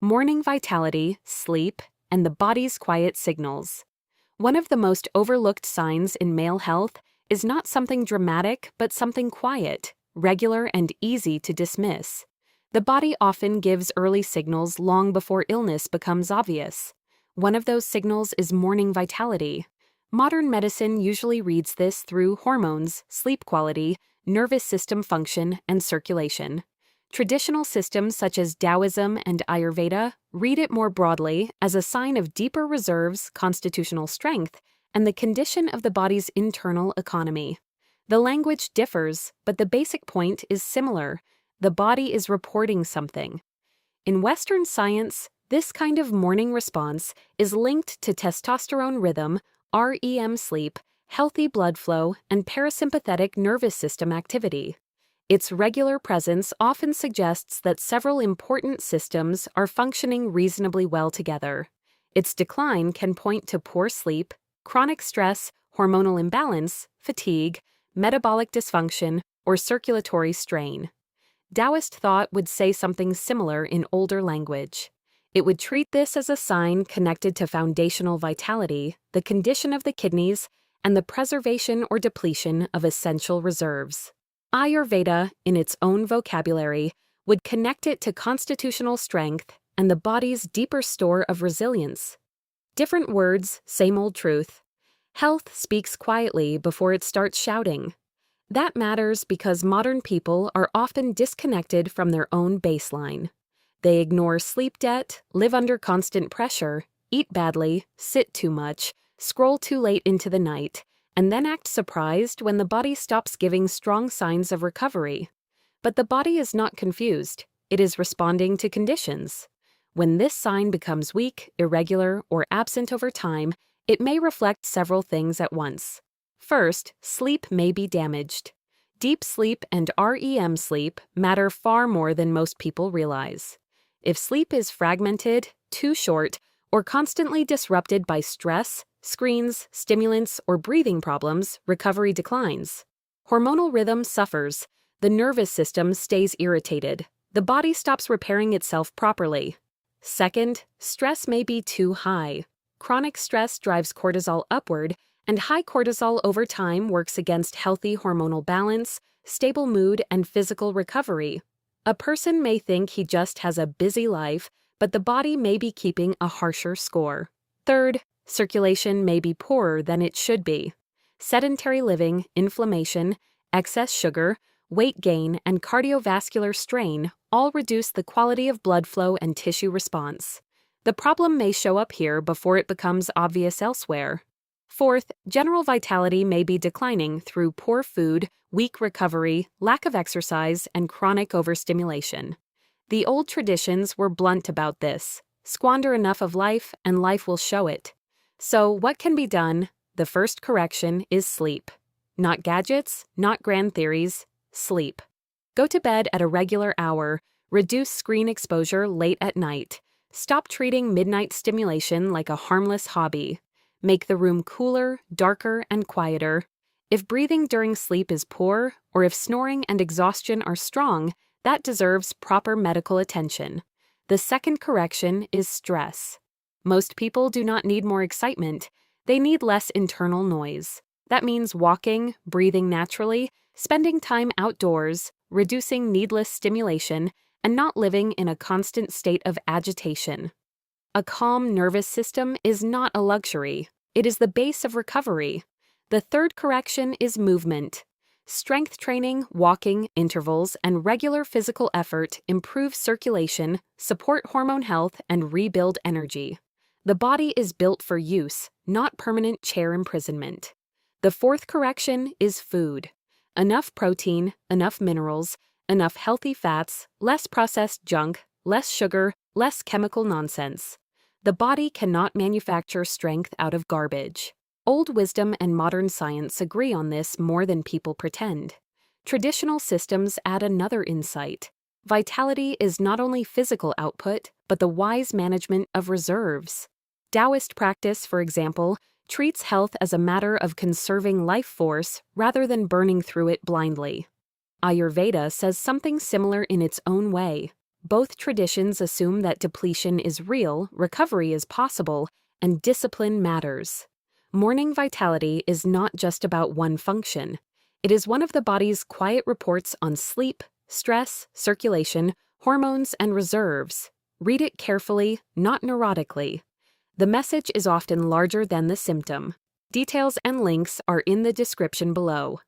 morning vitality, sleep, and the body's quiet signals. One of the most overlooked signs in male health is not something dramatic, but something quiet, regular, and easy to dismiss. The body often gives early signals long before illness becomes obvious. One of those signals is morning vitality. Modern medicine usually reads this through hormones, sleep quality, nervous system function, and circulation. Traditional systems such as Taoism and Ayurveda read it more broadly as a sign of deeper reserves, constitutional strength, and the condition of the body's internal economy. The language differs, but the basic point is similar. The body is reporting something. In Western science, this kind of morning response is linked to testosterone rhythm, REM sleep, healthy blood flow, and parasympathetic nervous system activity. Its regular presence often suggests that several important systems are functioning reasonably well together. Its decline can point to poor sleep, chronic stress, hormonal imbalance, fatigue, metabolic dysfunction, or circulatory strain. Taoist thought would say something similar in older language. It would treat this as a sign connected to foundational vitality, the condition of the kidneys, and the preservation or depletion of essential reserves. Ayurveda, in its own vocabulary, would connect it to constitutional strength and the body's deeper store of resilience. Different words, same old truth. Health speaks quietly before it starts shouting. That matters because modern people are often disconnected from their own baseline. They ignore sleep debt, live under constant pressure, eat badly, sit too much, scroll too late into the night, and then act surprised when the body stops giving strong signs of recovery. But the body is not confused. It is responding to conditions. When this sign becomes weak, irregular, or absent over time, it may reflect several things at once. First, sleep may be damaged. Deep sleep and REM sleep matter far more than most people realize. If sleep is fragmented, too short, or constantly disrupted by stress, screens, stimulants, or breathing problems, recovery declines. Hormonal rhythm suffers. The nervous system stays irritated. The body stops repairing itself properly. Second, stress may be too high. Chronic stress drives cortisol upward, and high cortisol over time works against healthy hormonal balance, stable mood, and physical recovery. A person may think he just has a busy life, but the body may be keeping a harsher score. Third, circulation may be poorer than it should be. Sedentary living, inflammation, excess sugar, weight gain, and cardiovascular strain all reduce the quality of blood flow and tissue response. The problem may show up here before it becomes obvious elsewhere. Fourth, general vitality may be declining through poor food, weak recovery, lack of exercise, and chronic overstimulation. The old traditions were blunt about this. Squander enough of life, and life will show it. So, what can be done? The first correction is sleep. Not gadgets, not grand theories, sleep. Go to bed at a regular hour, reduce screen exposure late at night, stop treating midnight stimulation like a harmless hobby. Make the room cooler, darker, and quieter. If breathing during sleep is poor, or if snoring and exhaustion are strong, that deserves proper medical attention. The second correction is stress. Most people do not need more excitement. They need less internal noise. That means walking, breathing naturally, spending time outdoors, reducing needless stimulation, and not living in a constant state of agitation. A calm nervous system is not a luxury. It is the base of recovery. The third correction is movement. Strength training, walking, intervals, and regular physical effort improve circulation, support hormone health, and rebuild energy. The body is built for use, not permanent chair imprisonment. The fourth correction is food. Enough protein, enough minerals, enough healthy fats, less processed junk, less sugar, less chemical nonsense. The body cannot manufacture strength out of garbage. Old wisdom and modern science agree on this more than people pretend. Traditional systems add another insight. Vitality is not only physical output, but the wise management of reserves. Taoist practice, for example, treats health as a matter of conserving life force rather than burning through it blindly. Ayurveda says something similar in its own way. Both traditions assume that depletion is real, recovery is possible, and discipline matters. Morning vitality is not just about one function. It is one of the body's quiet reports on sleep, stress, circulation, hormones, and reserves. Read it carefully, not neurotically. The message is often larger than the symptom. Details and links are in the description below.